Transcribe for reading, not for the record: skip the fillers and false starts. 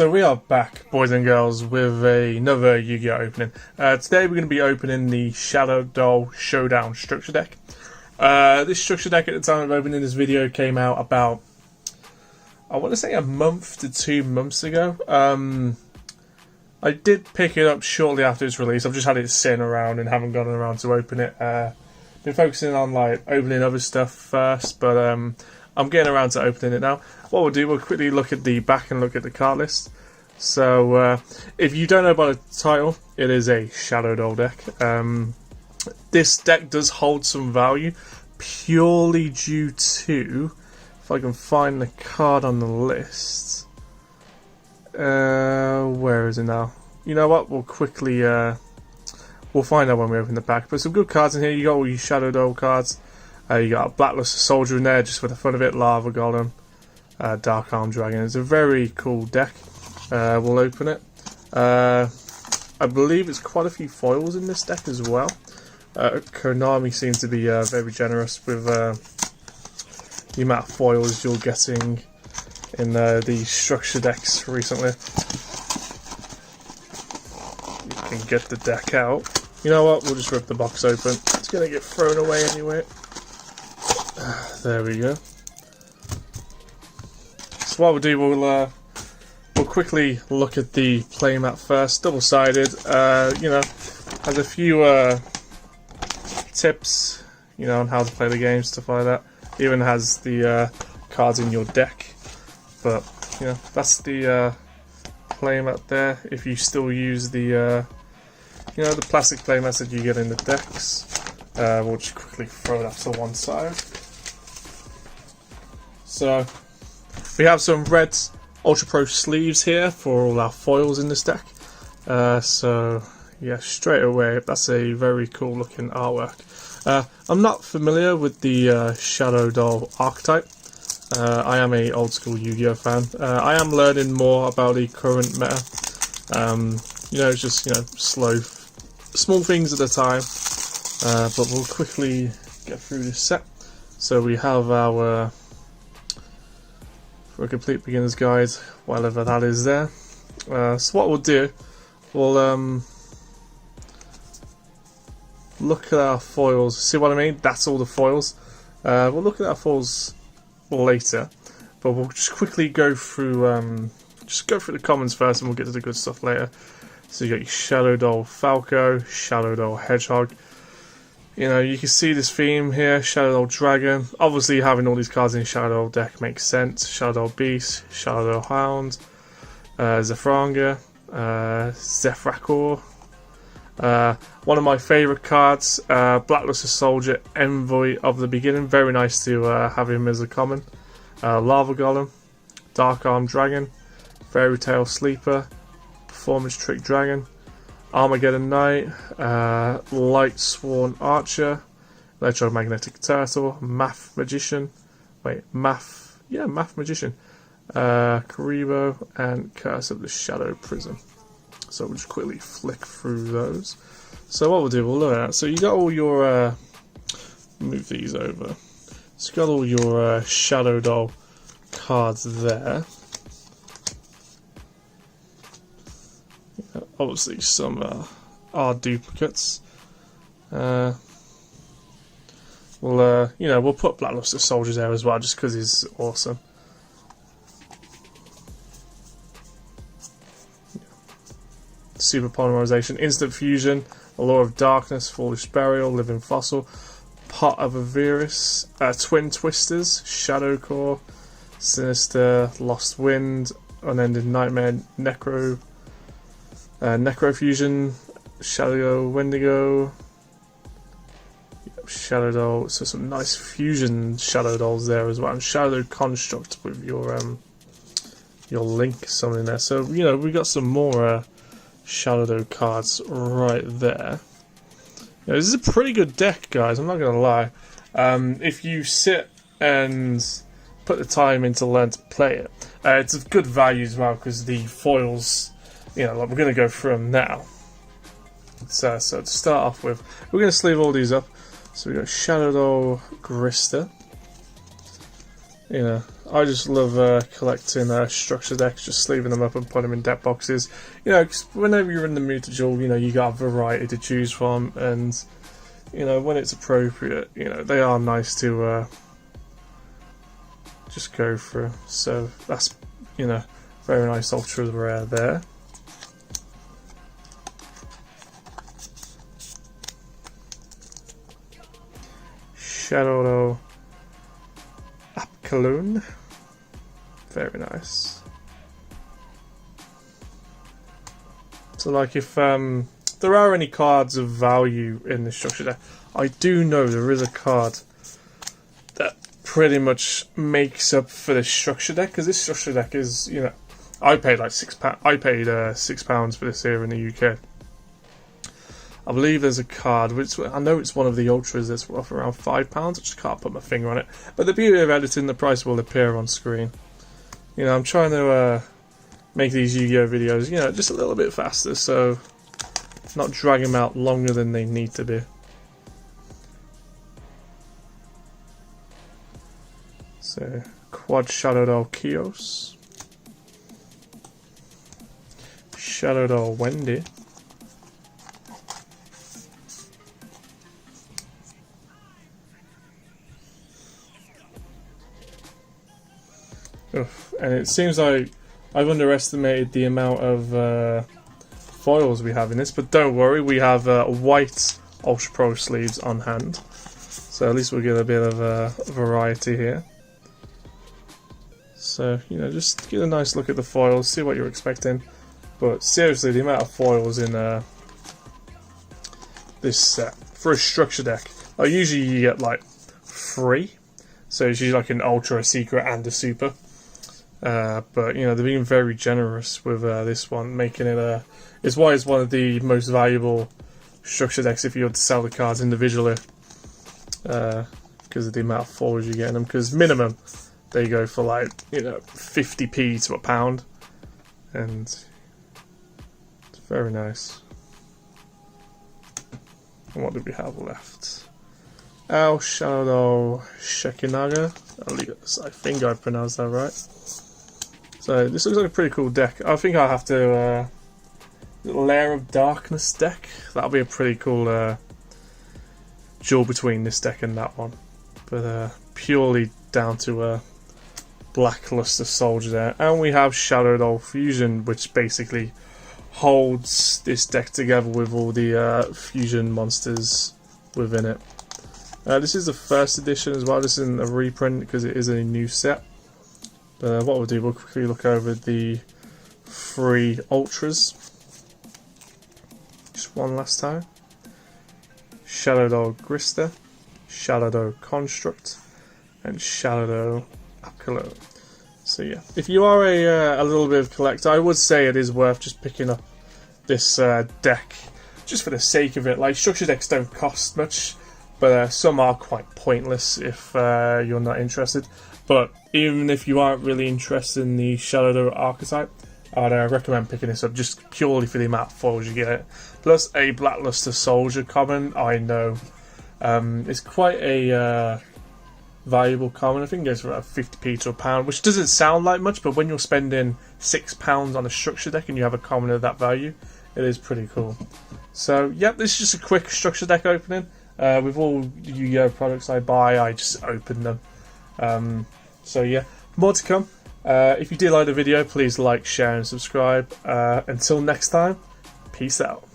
So we are back, boys and girls, with another Yu-Gi-Oh! Opening. Today we're going to be opening the Shaddoll Showdown structure deck. This structure deck at the time of opening this video came out about, I want to say a month to 2 months ago. I did pick it up shortly after its release. I've just had it sitting around and haven't gotten around to open it. Been focusing on like opening other stuff first, but I'm getting around to opening it now. What we'll do, we'll quickly look at the back and look at the card list. So, if you don't know about the title, it is a Shaddoll deck. This deck does hold some value, purely due to, if I can find the card on the list. Where is it now? You know what? We'll quickly, we'll find out when we open the pack. But some good cards in here. You got all your Shaddoll cards. You got a Blackluster Soldier in there, just for the fun of it. Lava Golem, Dark Arm Dragon. It's a very cool deck. We'll open it. I believe it's quite a few foils in this deck as well. Konami seems to be very generous with the amount of foils you're getting in the structure decks recently. You can get the deck out. You know what? We'll just rip the box open. It's going to get thrown away anyway. There we go. So what we'll do, we'll quickly look at the playmat first. Double-sided. You know, has a few tips, you know, on how to play the game, stuff like that. Even has the cards in your deck. But you know, that's the playmat there. If you still use the you know, the plastic playmats that you get in the decks, we'll just quickly throw that to one side. So we have some red Ultra Pro sleeves here for all our foils in this deck. So yeah, straight away, that's a very cool looking artwork. I'm not familiar with the Shaddoll archetype. I am a old school Yu-Gi-Oh fan. I am learning more about the current meta. You know, it's just, you know, small things at a time. But we'll quickly get through this set. So we have our for a complete beginner's guide, whatever that is there. So what we'll do, we'll look at our foils. See what I mean? That's all the foils. We'll look at our foils later, but we'll just quickly go through the commons first, and we'll get to the good stuff later. So you got your Shaddoll Falco, Shaddoll Hedgehog. You know, you can see this theme here, Shaddoll Dragon. Obviously, having all these cards in Shaddoll deck makes sense. Shaddoll Beast, Shaddoll Hound, Zefranga, Zefrakor. One of my favourite cards, Blackluster Soldier, Envoy of the Beginning. Very nice to have him as a common. Lava Golem, Dark Arm Dragon, Fairy Tale Sleeper, Performance Trick Dragon, Armageddon Knight, Light Sworn Archer, Electromagnetic Turtle, Math Magician, Math Magician, Karibo, and Curse of the Shadow Prism. So we'll just quickly flick through those. So what we'll do, we'll look at. So you got all your move these over. So you got all your Shaddoll cards there. Obviously some are duplicates. We'll you know, we'll put Blackluster Soldiers there as well, just because he's awesome. Super Polymerization, Instant Fusion, Allure of Darkness, Foolish Burial, Living Fossil, Pot of Avirus, Twin Twisters, Shadow Core, Sinister, Lost Wind, Unending Nightmare, Necrofusion, Shadow Wendigo, Shaddoll. So some nice fusion Shaddolls there as well, and Shadow Construct with your Link something there. So you know, we got some more Shaddoll cards right there. You know, this is a pretty good deck, guys. I'm not gonna lie. If you sit and put the time in to learn to play it, it's of good value as well, because the foils, you know, like we're going to go through them now. So to start off with, we're going to sleeve all these up. So we got Shaddoll Grista. You know, I just love collecting structure decks, just sleeving them up and putting them in deck boxes. You know, 'cause whenever you're in the mood to duel, you know, you got a variety to choose from, and you know, when it's appropriate, you know, they are nice to just go through. So that's, you know, very nice ultra rare there. Shaddoll Apkaloon. Very nice. So like if there are any cards of value in the structure deck, I do know there is a card that pretty much makes up for this structure deck, because this structure deck is, you know, I paid like £6. I paid £6 for this here in the UK. I believe there's a card which I know it's one of the ultras that's worth around £5. I just can't put my finger on it. But the beauty of editing, the price will appear on screen. You know, I'm trying to make these Yu-Gi-Oh videos, you know, just a little bit faster, so not drag them out longer than they need to be. So, Quad Shaddoll Kios, Shaddoll Wendy, and it seems like I've underestimated the amount of foils we have in this, but don't worry, we have white Ultra Pro sleeves on hand, so at least we'll get a bit of variety here. So, you know, just get a nice look at the foils, see what you're expecting. But seriously, the amount of foils in this set for a structure deck, like usually you get like 3, so it's usually like an ultra, a secret, and a super. But you know, they're being very generous with this one, making it it's why it's one of the most valuable structure decks if you were to sell the cards individually, because of the amount of foils you get in them. Because minimum they go for like, you know, 50p to £1, and it's very nice. And what do we have left? Al Shaddoll Shekinaga. I think I pronounced that right. So this looks like a pretty cool deck. I think I'll have to Lair of Darkness deck. That'll be a pretty cool duel between this deck and that one. But purely down to Blackluster Soldier there. And we have Shaddoll Fusion, which basically holds this deck together with all the fusion monsters within it. This is the first edition as well. This isn't a reprint because it is a new set. But what we'll do, we'll quickly look over the 3 ultras. Just one last time. Shaddoll Grista, Shaddoll Construct, and Shaddoll Apkaloon. So yeah, if you are a little bit of a collector, I would say it is worth just picking up this deck just for the sake of it. Like, structure decks don't cost much, but some are quite pointless if you're not interested. But even if you aren't really interested in the Shaddoll archetype, I'd recommend picking this up just purely for the amount of foils you get. Plus a Blackluster Soldier common, I know it's quite a valuable common. I think it goes for about 50p to £1, which doesn't sound like much, but when you're spending £6 on a structure deck and you have a common of that value, it is pretty cool. So yeah, this is just a quick structure deck opening. With all Yu-Gi-Oh products I buy, I just open them. So yeah, more to come. If you did like the video, please like, share and subscribe. Until next time, peace out.